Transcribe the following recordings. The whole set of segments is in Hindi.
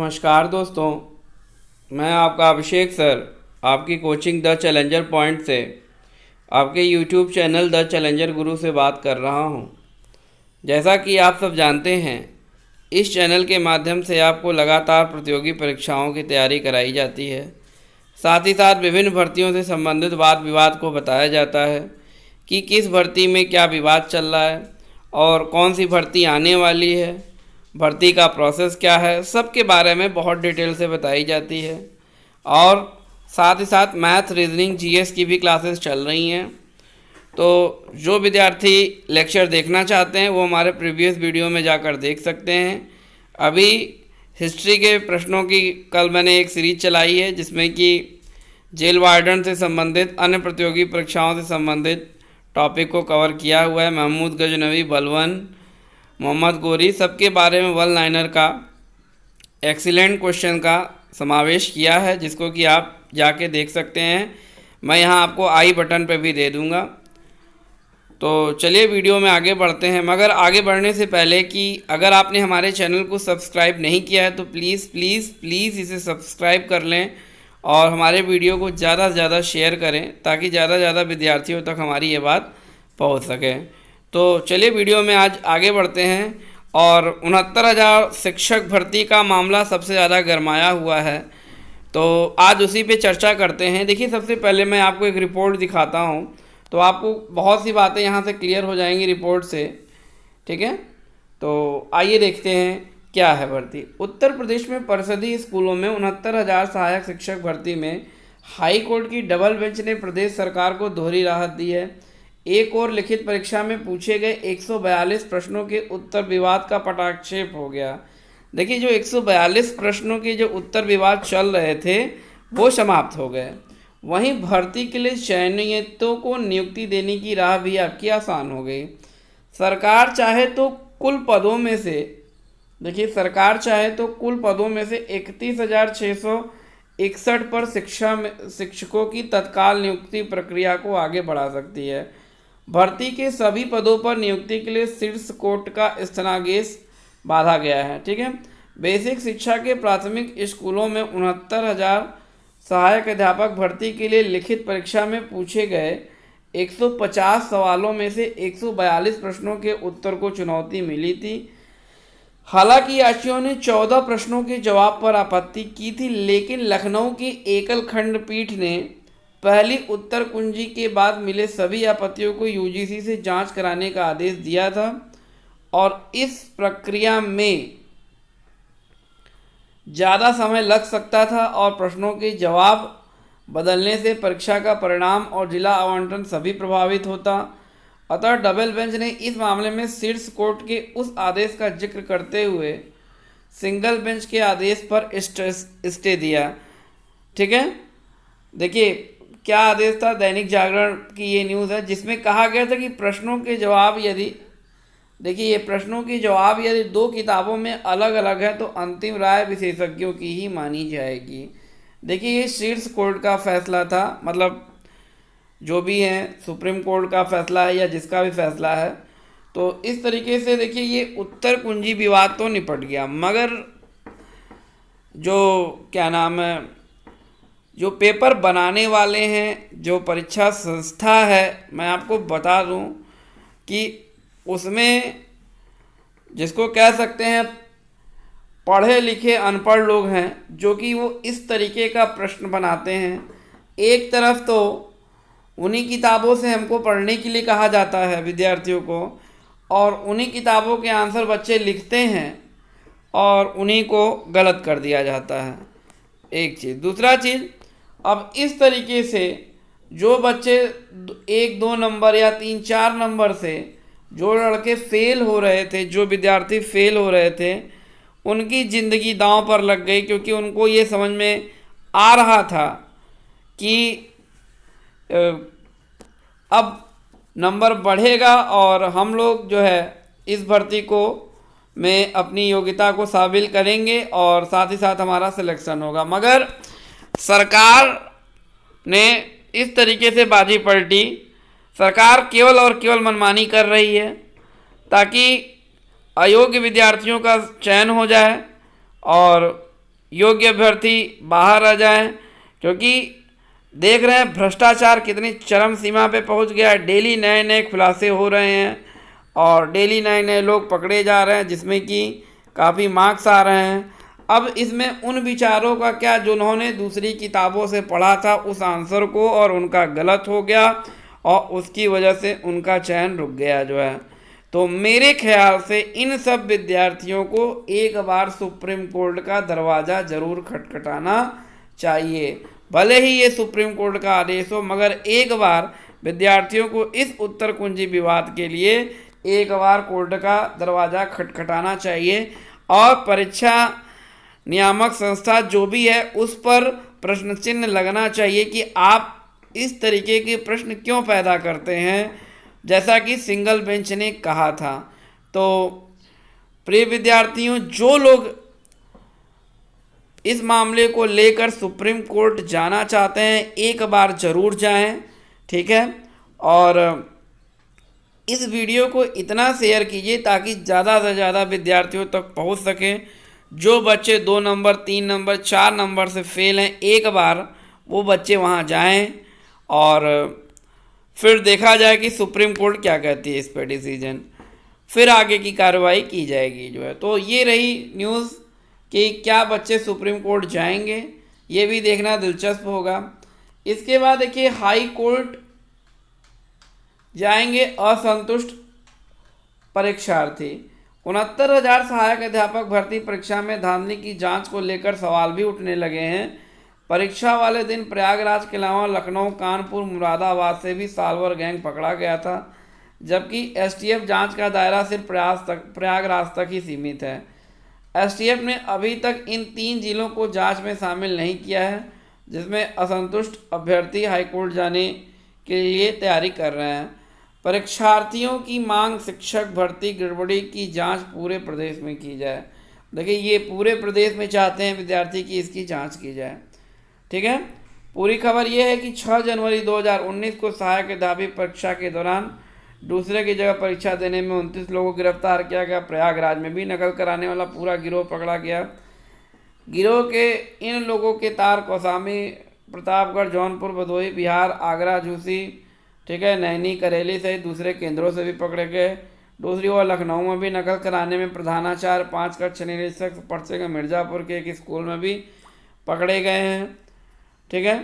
नमस्कार दोस्तों, मैं आपका अभिषेक सर आपकी कोचिंग द चैलेंजर पॉइंट से आपके यूट्यूब चैनल द चैलेंजर गुरु से बात कर रहा हूं। जैसा कि आप सब जानते हैं, इस चैनल के माध्यम से आपको लगातार प्रतियोगी परीक्षाओं की तैयारी कराई जाती है। साथ ही साथ विभिन्न भर्तियों से संबंधित वाद विवाद को बताया जाता है कि किस भर्ती में क्या विवाद चल रहा है और कौन सी भर्ती आने वाली है, भर्ती का प्रोसेस क्या है, सब के बारे में बहुत डिटेल से बताई जाती है। और साथ ही साथ मैथ, रीजनिंग, जीएस की भी क्लासेस चल रही हैं। तो जो विद्यार्थी लेक्चर देखना चाहते हैं वो हमारे प्रीवियस वीडियो में जाकर देख सकते हैं। अभी हिस्ट्री के प्रश्नों की कल मैंने एक सीरीज चलाई है जिसमें कि जेल वार्डन से संबंधित अन्य प्रतियोगी परीक्षाओं से संबंधित टॉपिक को कवर किया हुआ है। महमूद गजनवी, बलवन, मोहम्मद गोरी, सबके बारे में वन लाइनर का एक्सीलेंट क्वेश्चन का समावेश किया है, जिसको कि आप जाके देख सकते हैं। मैं यहाँ आपको आई बटन पे भी दे दूँगा। तो चलिए वीडियो में आगे बढ़ते हैं। मगर आगे बढ़ने से पहले कि अगर आपने हमारे चैनल को सब्सक्राइब नहीं किया है तो प्लीज़ प्लीज़ प्लीज़ इसे सब्सक्राइब कर लें और हमारे वीडियो को ज़्यादा से ज़्यादा शेयर करें ताकि ज़्यादा से ज़्यादा विद्यार्थियों तक हमारी ये बात पहुँच सके। तो चलिए वीडियो में आज आगे बढ़ते हैं। और 69,000 शिक्षक भर्ती का मामला सबसे ज़्यादा गरमाया हुआ है, तो आज उसी पे चर्चा करते हैं। देखिए, सबसे पहले मैं आपको एक रिपोर्ट दिखाता हूँ तो आपको बहुत सी बातें यहाँ से क्लियर हो जाएंगी रिपोर्ट से, ठीक है। तो आइए देखते हैं क्या है भर्ती। उत्तर प्रदेश में परिषदीय स्कूलों में 69,000 सहायक शिक्षक भर्ती में हाई कोर्ट की डबल बेंच ने प्रदेश सरकार को दोहरी राहत दी है। एक और लिखित परीक्षा में पूछे गए 142 प्रश्नों के उत्तर विवाद का पटाक्षेप हो गया। देखिए, जो 142 प्रश्नों के जो उत्तर विवाद चल रहे थे वो समाप्त हो गए। वहीं भर्ती के लिए चयनितों को नियुक्ति देने की राह भी आपकी आसान हो गई। सरकार चाहे तो कुल पदों में से, देखिए, सरकार चाहे तो कुल पदों में से 31,661 पर शिक्षकों की तत्काल नियुक्ति प्रक्रिया को आगे बढ़ा सकती है। भर्ती के सभी पदों पर नियुक्ति के लिए शीर्ष कोर्ट का स्थनादेश बांधा गया है, ठीक है। बेसिक शिक्षा के प्राथमिक स्कूलों में 69,000 सहायक अध्यापक भर्ती के लिए लिखित परीक्षा में पूछे गए 150 सवालों में से 142 प्रश्नों के उत्तर को चुनौती मिली थी। हालांकि याचियों ने 14 प्रश्नों के जवाब पर आपत्ति की थी, लेकिन लखनऊ की एकल खंडपीठ ने पहली उत्तर कुंजी के बाद मिले सभी आपत्तियों को यूजीसी से जांच कराने का आदेश दिया था। और इस प्रक्रिया में ज़्यादा समय लग सकता था और प्रश्नों के जवाब बदलने से परीक्षा का परिणाम और जिला आवंटन सभी प्रभावित होता। अतः डबल बेंच ने इस मामले में शीर्ष कोर्ट के उस आदेश का जिक्र करते हुए सिंगल बेंच के आदेश पर स्टे दिया, ठीक है। देखिए, क्या आदेश था? दैनिक जागरण की ये न्यूज़ है जिसमें कहा गया था कि प्रश्नों के जवाब यदि, देखिए, ये प्रश्नों की जवाब यदि दो किताबों में अलग अलग है तो अंतिम राय विशेषज्ञों की ही मानी जाएगी। देखिए, ये शीर्ष कोर्ट का फैसला था, मतलब जो भी है सुप्रीम कोर्ट का फैसला है या जिसका भी फैसला है। तो इस तरीके से देखिए, ये उत्तर कुंजी विवाद तो निपट गया। मगर जो क्या नाम है, जो पेपर बनाने वाले हैं, जो परीक्षा संस्था है, मैं आपको बता दूं कि उसमें जिसको कह सकते हैं पढ़े लिखे अनपढ़ लोग हैं, जो कि वो इस तरीके का प्रश्न बनाते हैं। एक तरफ तो उन्हीं किताबों से हमको पढ़ने के लिए कहा जाता है विद्यार्थियों को, और उन्हीं किताबों के आंसर बच्चे लिखते हैं और उन्हीं को गलत कर दिया जाता है। एक चीज़। दूसरा चीज़, अब इस तरीके से जो बच्चे 1-2 नंबर या 3-4 नंबर से जो लड़के फेल हो रहे थे, जो विद्यार्थी फेल हो रहे थे, उनकी ज़िंदगी दांव पर लग गई, क्योंकि उनको ये समझ में आ रहा था कि अब नंबर बढ़ेगा और हम लोग जो है इस भर्ती को में अपनी योग्यता को साबित करेंगे और साथ ही साथ हमारा सिलेक्शन होगा। मगर सरकार ने इस तरीके से बाजी पलटी। सरकार केवल और केवल मनमानी कर रही है ताकि अयोग्य विद्यार्थियों का चयन हो जाए और योग्य अभ्यर्थी बाहर आ जाएं, क्योंकि देख रहे हैं भ्रष्टाचार कितनी चरम सीमा पे पहुंच गया है। डेली नए नए खुलासे हो रहे हैं और डेली नए नए लोग पकड़े जा रहे हैं, जिसमें कि काफ़ी मार्क्स आ रहे हैं। अब इसमें उन विचारों का क्या जिन्होंने दूसरी किताबों से पढ़ा था उस आंसर को, और उनका गलत हो गया और उसकी वजह से उनका चयन रुक गया जो है। तो मेरे ख्याल से इन सब विद्यार्थियों को एक बार सुप्रीम कोर्ट का दरवाज़ा ज़रूर खटखटाना चाहिए। भले ही ये सुप्रीम कोर्ट का आदेश हो, मगर एक बार विद्यार्थियों को इस उत्तर कुंजी विवाद के लिए एक बार कोर्ट का दरवाज़ा खटखटाना चाहिए और परीक्षा नियामक संस्था जो भी है उस पर प्रश्न चिन्ह लगना चाहिए कि आप इस तरीके के प्रश्न क्यों पैदा करते हैं, जैसा कि सिंगल बेंच ने कहा था। तो प्रिय विद्यार्थियों, जो लोग इस मामले को लेकर सुप्रीम कोर्ट जाना चाहते हैं एक बार ज़रूर जाएं, ठीक है। और इस वीडियो को इतना शेयर कीजिए ताकि ज़्यादा से ज़्यादा विद्यार्थियों तक पहुंच सके। जो बच्चे 2 नंबर 3 नंबर 4 नंबर से फेल हैं, एक बार वो बच्चे वहां जाएं और फिर देखा जाए कि सुप्रीम कोर्ट क्या कहती है इस पर डिसीजन, फिर आगे की कार्रवाई की जाएगी जो है। तो ये रही न्यूज़ कि क्या बच्चे सुप्रीम कोर्ट जाएंगे, ये भी देखना दिलचस्प होगा। इसके बाद देखिए हाई कोर्ट जाएंगे असंतुष्ट परीक्षार्थी। 69,000 सहायक अध्यापक भर्ती परीक्षा में धांधली की जांच को लेकर सवाल भी उठने लगे हैं। परीक्षा वाले दिन प्रयागराज के अलावा लखनऊ, कानपुर, मुरादाबाद से भी सालवर गैंग पकड़ा गया था, जबकि एसटीएफ जांच का दायरा सिर्फ प्रयागराज तक ही सीमित है। एसटीएफ ने अभी तक इन 3 जिलों को जांच में शामिल नहीं किया है, जिसमें असंतुष्ट अभ्यर्थी हाईकोर्ट जाने के लिए तैयारी कर रहे हैं। परीक्षार्थियों की मांग शिक्षक भर्ती गड़बड़ी की जांच पूरे प्रदेश में की जाए। देखिए ये पूरे प्रदेश में चाहते हैं विद्यार्थी की इसकी जांच की जाए, ठीक है। पूरी खबर ये है कि 6 जनवरी 2019 को सहायक अध्यापक परीक्षा के दौरान दूसरे की जगह परीक्षा देने में 29 लोगों को गिरफ्तार किया गया। प्रयागराज में भी नकल कराने वाला पूरा गिरोह पकड़ा गया। गिरोह के इन लोगों के तार कौसामी, प्रतापगढ़, जौनपुर, भदोही, बिहार, आगरा, झूसी, ठीक है, नैनी, करेली सहित दूसरे केंद्रों से भी पकड़े गए। दूसरी ओर लखनऊ में भी नकल कराने में प्रधानाचार्य, 5 कक्ष निरीक्षक पर्चे के मिर्ज़ापुर के एक स्कूल में भी पकड़े गए हैं, ठीक है।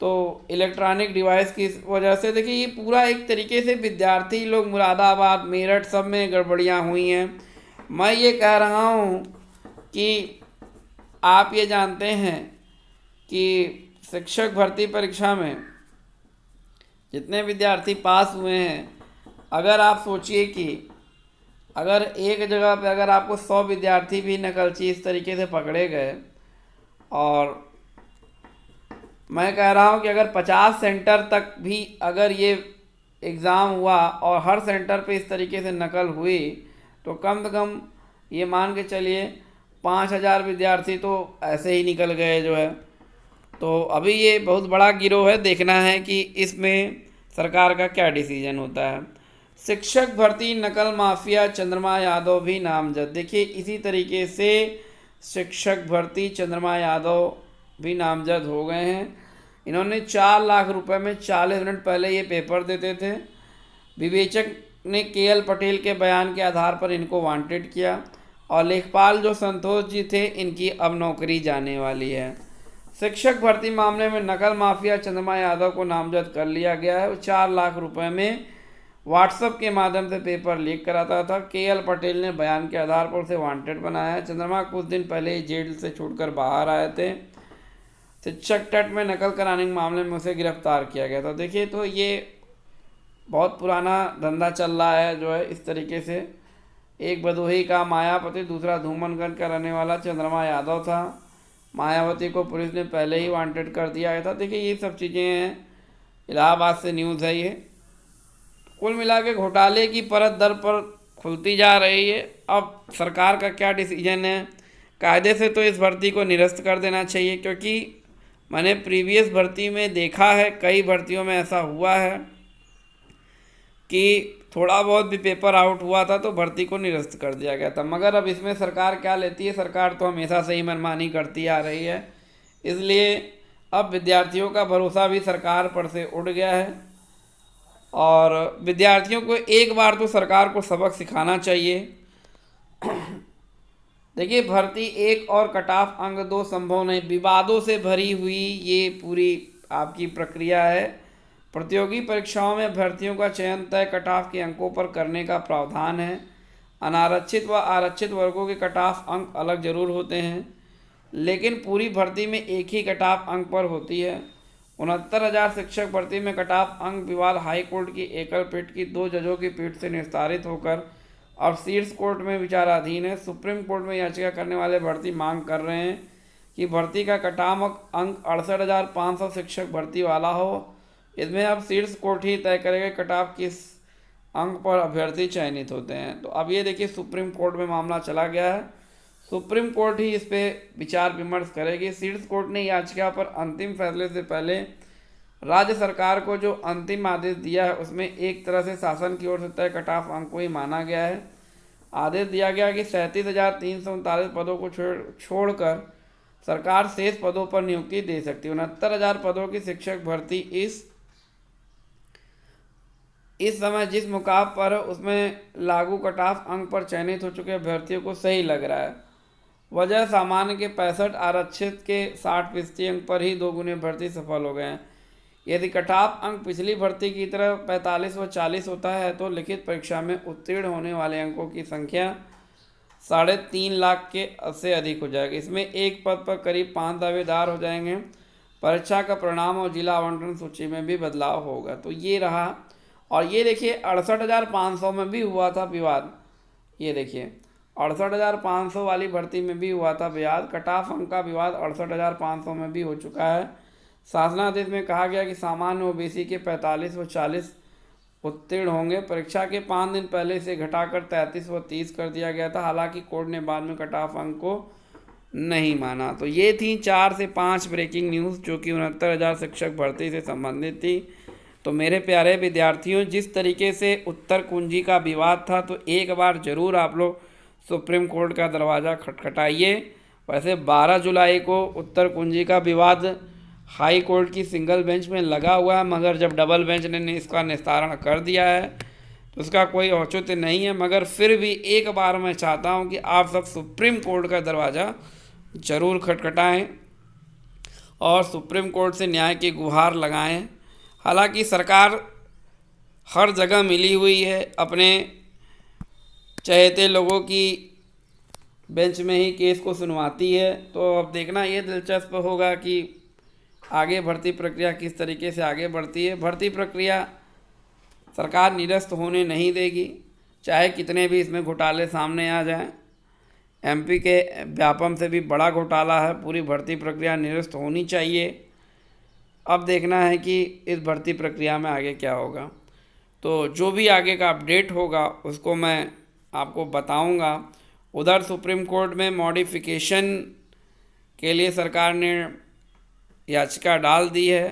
तो इलेक्ट्रॉनिक डिवाइस की वजह से देखिए ये पूरा एक तरीके से विद्यार्थी लोग मुरादाबाद, मेरठ सब में गड़बड़ियाँ हुई हैं। मैं ये कह रहा हूँ कि आप ये जानते हैं कि शिक्षक भर्ती परीक्षा में जितने विद्यार्थी पास हुए हैं, अगर आप सोचिए कि अगर एक जगह पे अगर आपको 100 विद्यार्थी भी नकलची इस तरीके से पकड़े गए, और मैं कह रहा हूँ कि अगर 50 सेंटर तक भी अगर ये एग्ज़ाम हुआ और हर सेंटर पे इस तरीके से नकल हुई, तो कम से कम ये मान के चलिए 5,000 विद्यार्थी तो ऐसे ही निकल गए जो है। तो अभी ये बहुत बड़ा गिरोह है, देखना है कि इसमें सरकार का क्या डिसीजन होता है। शिक्षक भर्ती नकल माफिया चंद्रमा यादव भी नामजद। देखिए इसी तरीके से शिक्षक भर्ती चंद्रमा यादव भी नामजद हो गए हैं। इन्होंने 4 लाख रुपए में 40 मिनट पहले ये पेपर देते थे। विवेचक ने केएल पटेल के बयान के आधार पर इनको वांटेड किया, और लेखपाल जो संतोष जी थे इनकी अब नौकरी जाने वाली है। शिक्षक भर्ती मामले में नकल माफिया चंद्रमा यादव को नामजद कर लिया गया है। वो 4 लाख रुपए में व्हाट्सएप के माध्यम से पेपर लीक कराता था। केएल पटेल ने बयान के आधार पर उसे वांटेड बनाया है। चंद्रमा कुछ दिन पहले ही जेल से छूटकर बाहर आए थे। शिक्षक टेट में नकल कराने के मामले में उसे गिरफ्तार किया गया था। देखिए तो ये बहुत पुराना धंधा चल रहा है जो है इस तरीके से। एक भदोही का मायावती, दूसरा धूमनगंज का रहने वाला चंद्रमा यादव था। मायावती को पुलिस ने पहले ही वांटेड कर दिया गया था। देखिए ये सब चीज़ें हैं, इलाहाबाद से न्यूज़ है ये। कुल मिला के घोटाले की परत दर पर खुलती जा रही है। अब सरकार का क्या डिसीजन है, कायदे से तो इस भर्ती को निरस्त कर देना चाहिए, क्योंकि मैंने प्रीवियस भर्ती में देखा है, कई भर्तियों में ऐसा हुआ है कि थोड़ा बहुत भी पेपर आउट हुआ था तो भर्ती को निरस्त कर दिया गया था। मगर अब इसमें सरकार क्या लेती है, सरकार तो हमेशा से ही मनमानी करती आ रही है, इसलिए अब विद्यार्थियों का भरोसा भी सरकार पर से उड़ गया है। और विद्यार्थियों को एक बार तो सरकार को सबक सिखाना चाहिए। देखिए, भर्ती एक और कट ऑफ अंक दो संभव नहीं, विवादों से भरी हुई ये पूरी आपकी प्रक्रिया है। प्रतियोगी परीक्षाओं में अभ्यर्थियों का चयन तय कट ऑफ के अंकों पर करने का प्रावधान है। अनारक्षित व आरक्षित वर्गों के कट ऑफ अंक अलग जरूर होते हैं, लेकिन पूरी भर्ती में एक ही कट ऑफ अंक पर होती है। 69,000 शिक्षक भर्ती में कट ऑफ अंक विवाद हाई कोर्ट की एकल पीठ की 2 जजों की पीठ से निस्तारित होकर अब शीर्ष कोर्ट में विचाराधीन है। सुप्रीम कोर्ट में याचिका करने वाले भर्ती मांग कर रहे हैं कि भर्ती का कट ऑफ अंक 68,500 शिक्षक भर्ती वाला हो। इसमें अब शीर्ष कोर्ट ही तय करेगा कट ऑफ किस अंक पर अभ्यर्थी चयनित होते हैं। तो अब ये देखिए, सुप्रीम कोर्ट में मामला चला गया है, सुप्रीम कोर्ट ही इस पर विचार विमर्श करेगी। शीर्ष कोर्ट ने याचिका पर अंतिम फैसले से पहले राज्य सरकार को जो अंतिम आदेश दिया है उसमें एक तरह से शासन की ओर से तय कट ऑफ अंक को ही माना गया है। आदेश दिया गया कि 37,339 पदों को छोड़कर सरकार शेष पदों पर नियुक्ति दे सकती है। 69,000 पदों की शिक्षक भर्ती इस समय जिस मुकाम पर है उसमें लागू कट ऑफ अंक पर चयनित हो चुके अभ्यर्थियों को सही लग रहा है। वजह सामान्य के 65, आरक्षित के 60% अंक पर ही 2 गुने भर्ती सफल हो गए हैं। यदि कट ऑफ अंक पिछली भर्ती की तरह 45 व 40 होता है तो लिखित परीक्षा में उत्तीर्ण होने वाले अंकों की संख्या 3.5 लाख के से अधिक हो जाएगी। इसमें एक पद पर करीब 5 दावेदार हो जाएंगे। परीक्षा का परिणाम और जिला आवंटन सूची में भी बदलाव होगा। तो ये रहा। और ये देखिए, 68,500 में भी हुआ था विवाद। ये देखिए, 68,500 वाली भर्ती में भी हुआ था विवाद। कट ऑफ अंक का विवाद 68,500 में भी हो चुका है। शासनादेश में कहा गया कि सामान्य ओबीसी के 45 व 40 उत्तीर्ण होंगे। परीक्षा के 5 दिन पहले इसे घटाकर 33 व 30 कर दिया गया था। हालांकि कोर्ट ने बाद में कट ऑफ अंक को नहीं माना। तो ये थी 4 से 5 ब्रेकिंग न्यूज़ जो कि 69,000 शिक्षक भर्ती से संबंधित थी। तो मेरे प्यारे विद्यार्थियों, जिस तरीके से उत्तर कुंजी का विवाद था, तो एक बार ज़रूर आप लोग सुप्रीम कोर्ट का दरवाज़ा खटखटाइए। वैसे 12 जुलाई को उत्तर कुंजी का विवाद हाई कोर्ट की सिंगल बेंच में लगा हुआ है, मगर जब डबल बेंच ने इसका निस्तारण कर दिया है तो उसका कोई औचित्य नहीं है। मगर फिर भी एक बार मैं चाहता हूं कि आप सब सुप्रीम कोर्ट का दरवाज़ा ज़रूर खटखटाएं और सुप्रीम कोर्ट से न्याय की गुहार लगाएं। हालांकि सरकार हर जगह मिली हुई है, अपने चहेते लोगों की बेंच में ही केस को सुनवाती है। तो अब देखना ये दिलचस्प होगा कि आगे भर्ती प्रक्रिया किस तरीके से आगे बढ़ती है। भर्ती प्रक्रिया सरकार निरस्त होने नहीं देगी, चाहे कितने भी इसमें घोटाले सामने आ जाएं। एमपी के व्यापम से भी बड़ा घोटाला है। पूरी भर्ती प्रक्रिया निरस्त होनी चाहिए। अब देखना है कि इस भर्ती प्रक्रिया में आगे क्या होगा। तो जो भी आगे का अपडेट होगा उसको मैं आपको बताऊंगा। उधर सुप्रीम कोर्ट में मॉडिफिकेशन के लिए सरकार ने याचिका डाल दी है।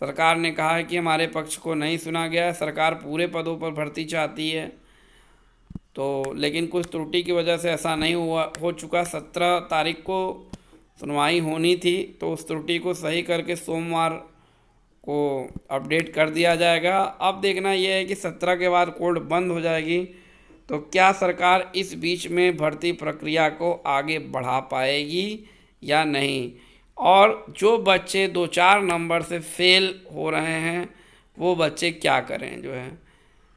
सरकार ने कहा है कि हमारे पक्ष को नहीं सुना गया है। सरकार पूरे पदों पर भर्ती चाहती है, तो लेकिन कुछ त्रुटि की वजह से ऐसा नहीं हो चुका। 17 तारीख को सुनवाई होनी थी, तो उस त्रुटि को सही करके सोमवार को अपडेट कर दिया जाएगा। अब देखना यह है कि 17 के बाद कोर्ट बंद हो जाएगी तो क्या सरकार इस बीच में भर्ती प्रक्रिया को आगे बढ़ा पाएगी या नहीं। और जो बच्चे 2-4 नंबर से फेल हो रहे हैं वो बच्चे क्या करें जो है,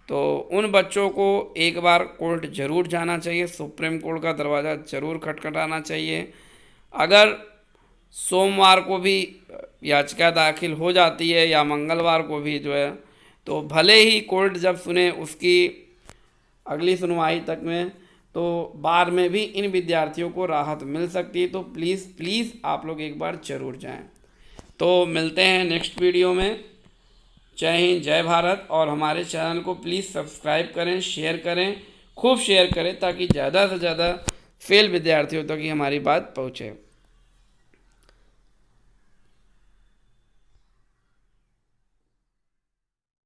तो उन बच्चों को एक बार कोर्ट ज़रूर जाना चाहिए। सुप्रीम कोर्ट का दरवाज़ा ज़रूर खटखटाना चाहिए। अगर सोमवार को भी याचिका दाखिल हो जाती है या मंगलवार को भी जो है, तो भले ही कोर्ट जब सुने उसकी अगली सुनवाई तक में, तो बाद में भी इन विद्यार्थियों को राहत मिल सकती है। तो प्लीज़ आप लोग एक बार ज़रूर जाएं। तो मिलते हैं नेक्स्ट वीडियो में। जय हिंद, जय भारत। और हमारे चैनल को प्लीज़ सब्सक्राइब करें, शेयर करें, खूब शेयर करें ताकि ज़्यादा से ज़्यादा फेल विद्यार्थियों तक ही हमारी बात पहुँचे।